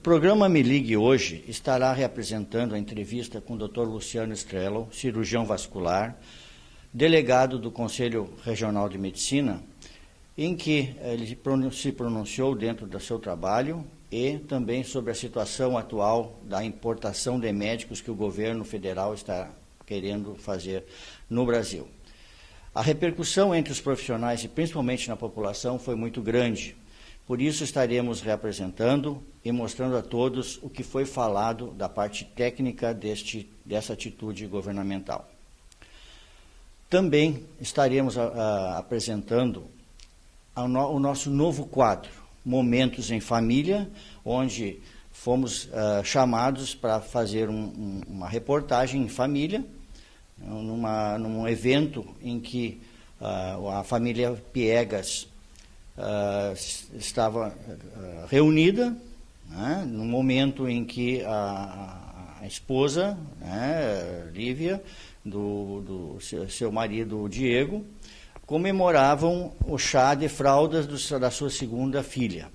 programa Me Ligue hoje estará reapresentando a entrevista com o Dr. Luciano Strello, cirurgião vascular, delegado do Conselho Regional de Medicina, em que ele se pronunciou dentro do seu trabalho e também sobre a situação atual da importação de médicos que o governo federal está querendo fazer no Brasil. A repercussão entre os profissionais e principalmente na população foi muito grande. Por isso estaremos reapresentando e mostrando a todos o que foi falado da parte técnica dessa atitude governamental. Também estaremos apresentando o nosso novo quadro, Momentos em Família, onde fomos chamados para fazer uma reportagem em família, num evento em que a família Piegas estava reunida, né, no momento em que a esposa, né, Lívia, do seu marido Diego, comemoravam o chá de fraldas da sua segunda filha.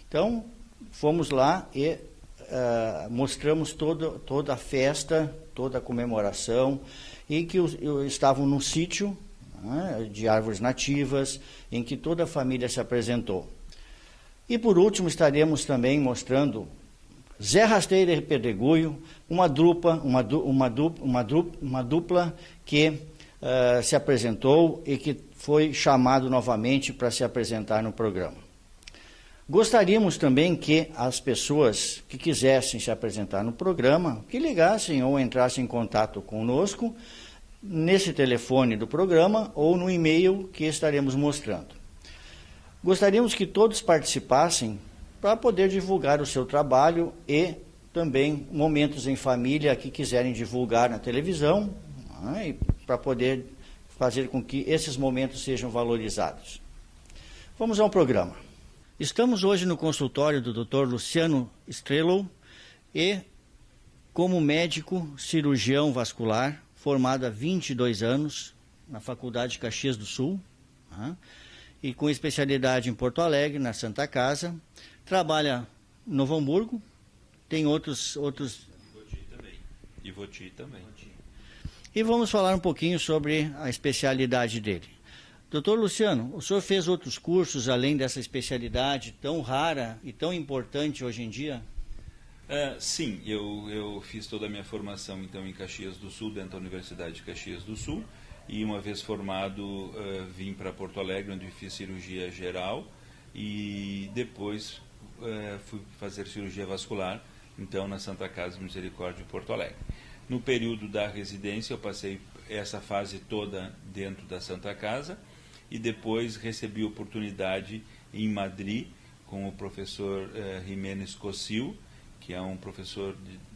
Então, fomos lá e mostramos toda a festa, toda a comemoração, em que estavam num sítio, né, de árvores nativas, em que toda a família se apresentou. E por último estaremos também mostrando Zé Rasteira e Pedregulho, uma dupla que se apresentou e que foi chamado novamente para se apresentar no programa. Gostaríamos também que as pessoas que quisessem se apresentar no programa, que ligassem ou entrassem em contato conosco, nesse telefone do programa ou no e-mail que estaremos mostrando. Gostaríamos que todos participassem para poder divulgar o seu trabalho e também momentos em família que quiserem divulgar na televisão, né, para poder fazer com que esses momentos sejam valorizados. Vamos ao programa. Estamos hoje no consultório do Dr. Luciano Strello e, como médico cirurgião vascular, formado há 22 anos na Faculdade de Caxias do Sul, né, e com especialidade em Porto Alegre, na Santa Casa, trabalha em Novo Hamburgo, tem outros... Ivoti também. E vamos falar um pouquinho sobre a especialidade dele. Doutor Luciano, o senhor fez outros cursos além dessa especialidade tão rara e tão importante hoje em dia? Sim, eu fiz toda a minha formação então em Caxias do Sul, dentro da Universidade de Caxias do Sul, e uma vez formado vim para Porto Alegre, onde fiz cirurgia geral, e depois fui fazer cirurgia vascular, então na Santa Casa Misericórdia de Porto Alegre. No período da residência eu passei essa fase toda dentro da Santa Casa, e depois recebi oportunidade em Madrid com o professor Jiménez Cossil, que é um professor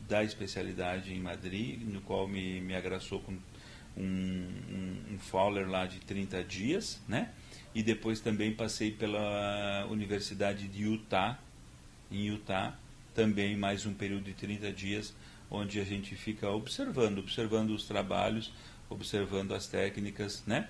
da especialidade em Madrid, no qual me agraciou com um Fowler lá de 30 dias, né? E depois também passei pela Universidade de Utah, em Utah, também mais um período de 30 dias, onde a gente fica observando os trabalhos, observando as técnicas, né?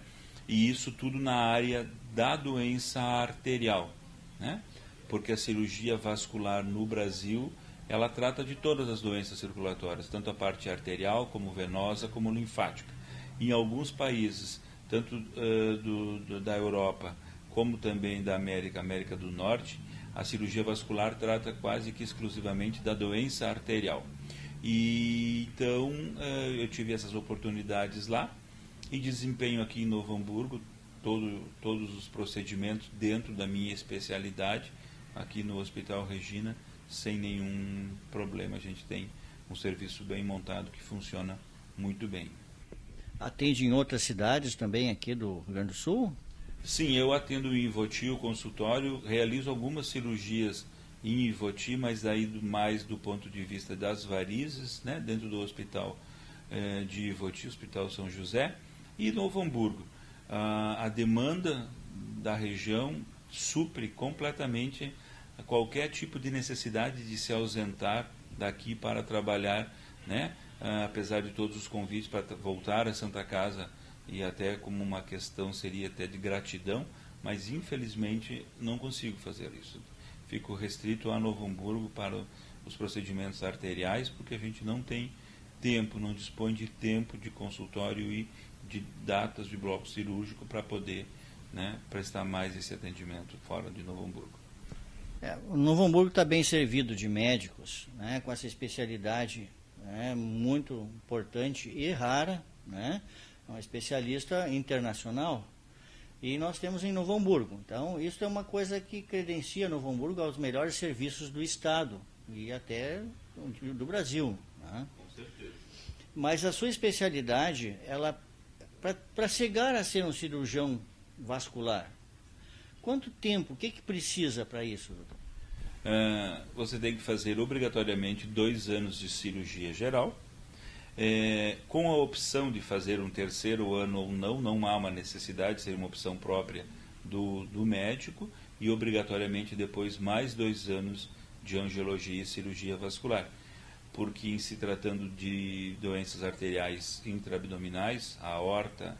E isso tudo na área da doença arterial, né? Porque a cirurgia vascular no Brasil, ela trata de todas as doenças circulatórias, tanto a parte arterial, como venosa, como linfática. Em alguns países, tanto da Europa, como também da América do Norte, a cirurgia vascular trata quase que exclusivamente da doença arterial. E então eu tive essas oportunidades lá e desempenho aqui em Novo Hamburgo todos os procedimentos dentro da minha especialidade, aqui no Hospital Regina, sem nenhum problema. A gente tem um serviço bem montado que funciona muito bem. Atende em outras cidades também aqui do Rio Grande do Sul? Sim, eu atendo em Ivoti, o consultório, realizo algumas cirurgias em Ivoti, mas daí mais do ponto de vista das varizes, né, dentro do hospital de Ivoti, Hospital São José, e Novo Hamburgo. A demanda da região supre completamente qualquer tipo de necessidade de se ausentar daqui para trabalhar, né? Apesar de todos os convites para voltar a Santa Casa, e até como uma questão seria até de gratidão, mas infelizmente não consigo fazer isso. Fico restrito a Novo Hamburgo para os procedimentos arteriais, porque a gente não tem tempo, não dispõe de tempo de consultório e de datas de bloco cirúrgico para poder, né, prestar mais esse atendimento fora de Novo Hamburgo. O Novo Hamburgo está bem servido de médicos, né, com essa especialidade, né, muito importante e rara, né, é um especialista internacional, e nós temos em Novo Hamburgo. Então, isso é uma coisa que credencia Novo Hamburgo aos melhores serviços do Estado e até do Brasil. Né? Com certeza. Mas a sua especialidade, ela, para chegar a ser um cirurgião vascular, quanto tempo, o que precisa para isso, doutor? Você tem que fazer obrigatoriamente 2 anos de cirurgia geral, com a opção de fazer um terceiro ano ou não há uma necessidade, seria uma opção própria do médico, e obrigatoriamente depois mais 2 anos de angiologia e cirurgia vascular, porque em se tratando de doenças arteriais intraabdominais, a aorta,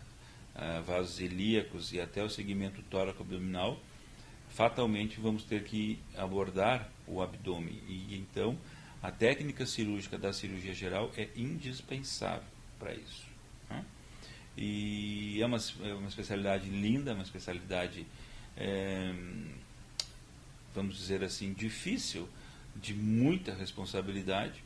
vasos ilíacos e até o segmento tóraco-abdominal, fatalmente vamos ter que abordar o abdômen, e então a técnica cirúrgica da cirurgia geral é indispensável para isso. Né? E é uma especialidade linda, uma especialidade, vamos dizer assim, difícil, de muita responsabilidade,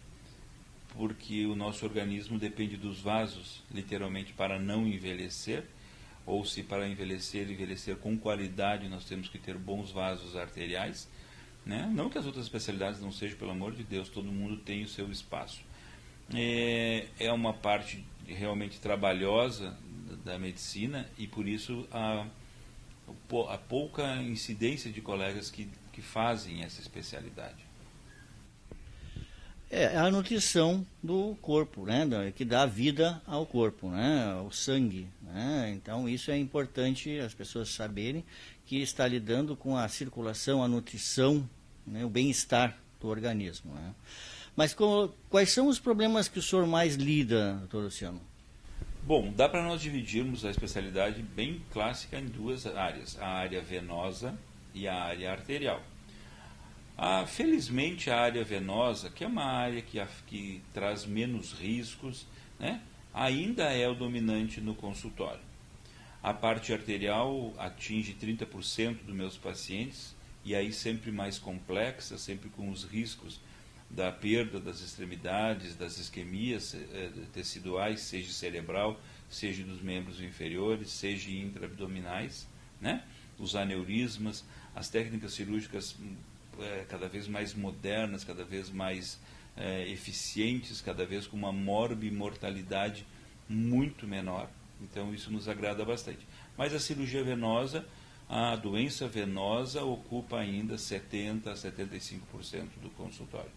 porque o nosso organismo depende dos vasos, literalmente, para não envelhecer, ou se para envelhecer com qualidade, nós temos que ter bons vasos arteriais, né? Não que as outras especialidades não sejam, pelo amor de Deus, todo mundo tem o seu espaço. É uma parte realmente trabalhosa da medicina, e por isso a pouca incidência de colegas que fazem essa especialidade. É a nutrição do corpo, né, que dá vida ao corpo, né, o sangue. Né? Então, isso é importante as pessoas saberem, que está lidando com a circulação, a nutrição, né, o bem-estar do organismo. Né? Mas quais são os problemas que o senhor mais lida, doutor Luciano? Bom, dá para nós dividirmos a especialidade bem clássica em 2 áreas, a área venosa e a área arterial. Felizmente, a área venosa, que é uma área que traz menos riscos, né, ainda é o dominante no consultório. A parte arterial atinge 30% dos meus pacientes, e aí sempre mais complexa, sempre com os riscos da perda das extremidades, das isquemias teciduais, seja cerebral, seja dos membros inferiores, seja intraabdominais, né, os aneurismas, as técnicas cirúrgicas cada vez mais modernas, cada vez mais eficientes, cada vez com uma morbimortalidade muito menor. Então isso nos agrada bastante. Mas a cirurgia venosa, a doença venosa ocupa ainda 70% a 75% do consultório.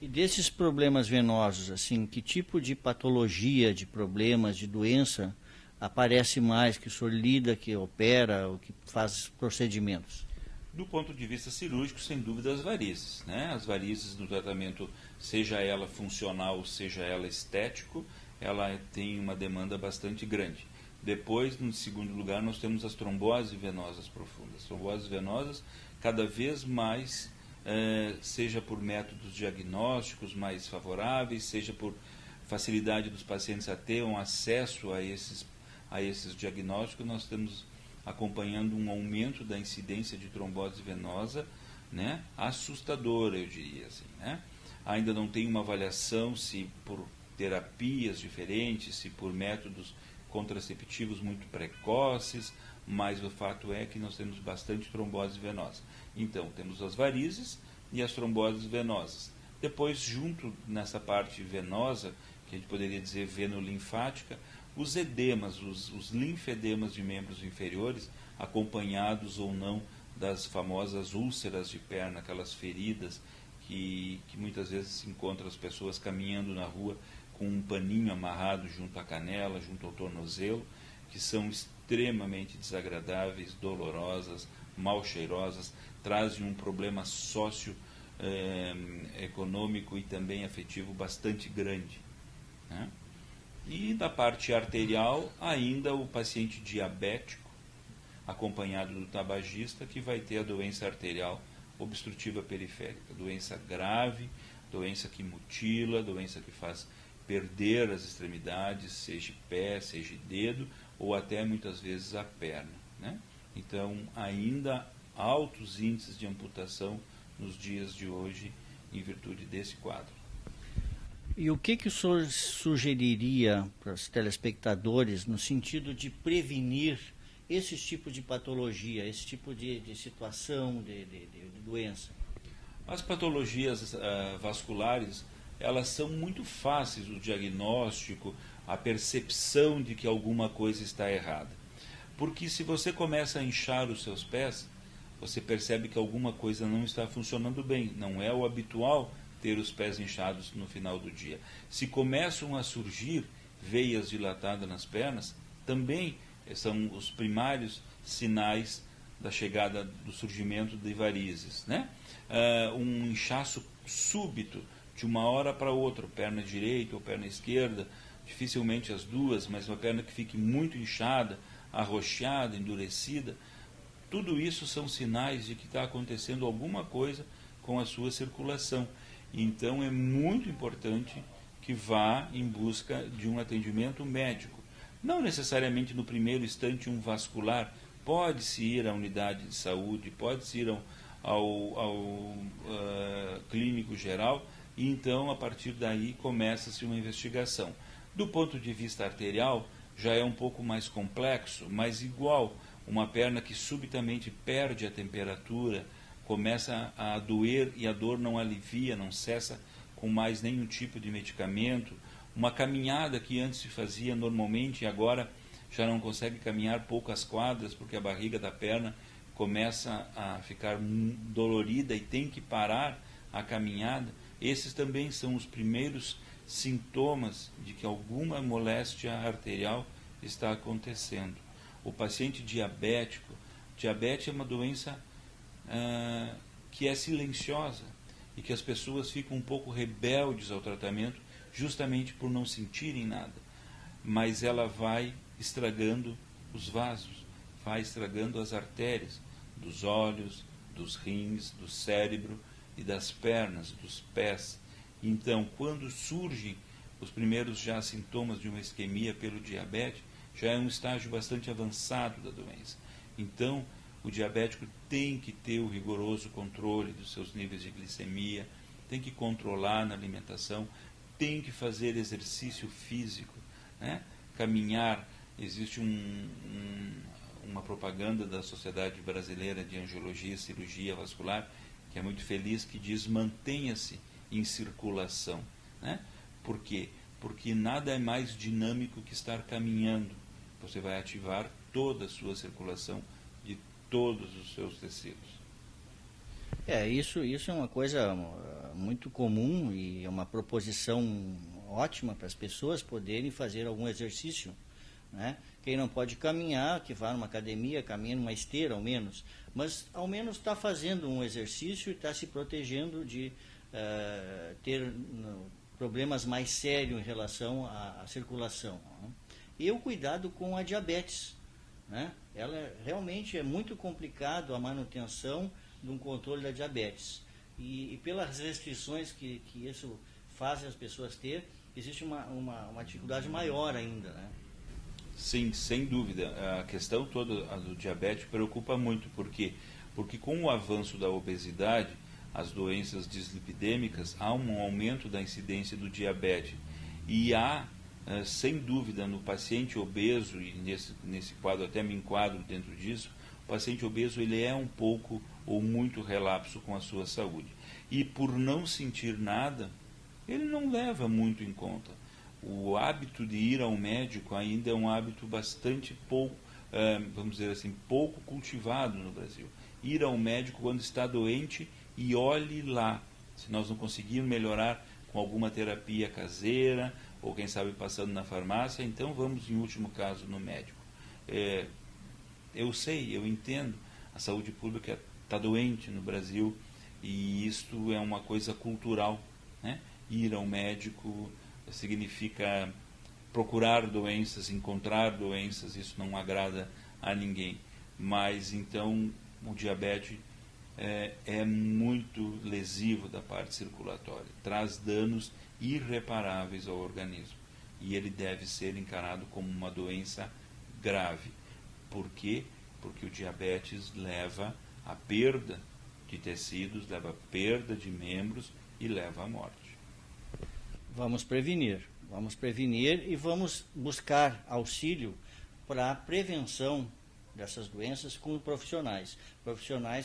E desses problemas venosos, assim, que tipo de patologia, de problemas, de doença aparece mais, que o senhor lida, que opera, ou que faz procedimentos? Do ponto de vista cirúrgico, sem dúvida, as varizes. Né? As varizes no tratamento, seja ela funcional, seja ela estético, ela tem uma demanda bastante grande. Depois, no segundo lugar, nós temos as tromboses venosas profundas. Tromboses venosas, cada vez mais, seja por métodos diagnósticos mais favoráveis, seja por facilidade dos pacientes a ter um acesso a esses diagnósticos, nós temos acompanhando um aumento da incidência de trombose venosa, né, assustadora, eu diria assim. Né? Ainda não tem uma avaliação se por terapias diferentes, se por métodos contraceptivos muito precoces, mas o fato é que nós temos bastante trombose venosa. Então, temos as varizes e as tromboses venosas. Depois, junto nessa parte venosa, que a gente poderia dizer venolinfática, os edemas, os linfedemas de membros inferiores, acompanhados ou não das famosas úlceras de perna, aquelas feridas que muitas vezes se encontram as pessoas caminhando na rua com um paninho amarrado junto à canela, junto ao tornozelo, que são extremamente desagradáveis, dolorosas, mal cheirosas, trazem um problema socioeconômico e também afetivo bastante grande. Né? E da parte arterial, ainda o paciente diabético, acompanhado do tabagista, que vai ter a doença arterial obstrutiva periférica, doença grave, doença que mutila, doença que faz perder as extremidades, seja pé, seja dedo, ou até muitas vezes a perna, né? Então, ainda altos índices de amputação nos dias de hoje, em virtude desse quadro. E o que o senhor sugeriria para os telespectadores no sentido de prevenir esses tipos de patologia, esse tipo de situação, de doença? As patologias vasculares, elas são muito fáceis, o diagnóstico, a percepção de que alguma coisa está errada. Porque se você começa a inchar os seus pés, você percebe que alguma coisa não está funcionando bem. Não é o habitual ter os pés inchados no final do dia. Se começam a surgir veias dilatadas nas pernas, também são os primários sinais da chegada do surgimento de varizes, né? Um inchaço súbito, de uma hora para outra, perna direita ou perna esquerda, dificilmente as duas, mas uma perna que fique muito inchada, arroxeada, endurecida, tudo isso são sinais de que está acontecendo alguma coisa com a sua circulação. Então é muito importante que vá em busca de um atendimento médico. Não necessariamente no primeiro instante um vascular, pode-se ir à unidade de saúde, pode-se ir ao clínico geral, e então a partir daí começa-se uma investigação. Do ponto de vista arterial, já é um pouco mais complexo, mas igual, uma perna que subitamente perde a temperatura, começa a doer e a dor não alivia, não cessa com mais nenhum tipo de medicamento, uma caminhada que antes se fazia normalmente e agora já não consegue caminhar poucas quadras porque a barriga da perna começa a ficar dolorida e tem que parar a caminhada, esses também são os primeiros sintomas de que alguma moléstia arterial está acontecendo. O paciente diabético, diabetes é uma doença que é silenciosa e que as pessoas ficam um pouco rebeldes ao tratamento justamente por não sentirem nada, mas ela vai estragando os vasos, vai estragando as artérias dos olhos, dos rins, do cérebro e das pernas, dos pés. Então, quando surgem os primeiros já sintomas de uma isquemia pelo diabetes, já é um estágio bastante avançado da doença. Então, o diabético tem que ter o rigoroso controle dos seus níveis de glicemia, tem que controlar na alimentação, tem que fazer exercício físico, né? Caminhar. Existe uma propaganda da Sociedade Brasileira de Angiologia e Cirurgia Vascular, que é muito feliz, que diz: mantenha-se em circulação, né? Por quê? Porque nada é mais dinâmico que estar caminhando. Você vai ativar toda a sua circulação de todos os seus tecidos. Isso é uma coisa muito comum e é uma proposição ótima para as pessoas poderem fazer algum exercício, né? Quem não pode caminhar, que vá numa academia, caminha numa esteira ao menos, mas ao menos está fazendo um exercício e está se protegendo de ter problemas mais sérios em relação à circulação, né? E o cuidado com a diabetes, né? Ela realmente é muito complicado a manutenção de um controle da diabetes. E pelas restrições que isso faz as pessoas ter, existe uma dificuldade maior ainda, né? Sim, sem dúvida. A questão toda do diabetes preocupa muito. Por quê? Porque com o avanço da obesidade, as doenças dislipidêmicas, há um aumento da incidência do diabetes. E há, sem dúvida, no paciente obeso, e nesse quadro até me enquadro dentro disso, o paciente obeso ele é um pouco ou muito relapso com a sua saúde. E por não sentir nada, ele não leva muito em conta. O hábito de ir ao médico ainda é um hábito bastante pouco, vamos dizer assim, pouco cultivado no Brasil. Ir ao médico quando está doente e olhe lá. Se nós não conseguirmos melhorar com alguma terapia caseira, ou quem sabe passando na farmácia, então vamos, em último caso, no médico. Eu sei, eu entendo, a saúde pública está doente no Brasil e isto é uma coisa cultural, né? Ir ao médico significa procurar doenças, encontrar doenças, isso não agrada a ninguém. Mas então o diabetes é muito lesivo da parte circulatória, traz danos irreparáveis ao organismo e ele deve ser encarado como uma doença grave. Por quê? Porque o diabetes leva à perda de tecidos, leva à perda de membros e leva à morte. Vamos prevenir e vamos buscar auxílio para a prevenção dessas doenças com profissionais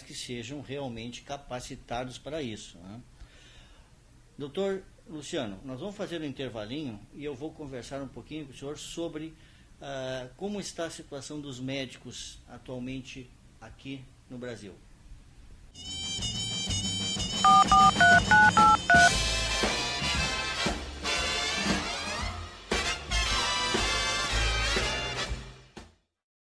que sejam realmente capacitados para isso, né? Doutor Luciano, nós vamos fazer um intervalinho e eu vou conversar um pouquinho com o senhor sobre como está a situação dos médicos atualmente aqui no Brasil.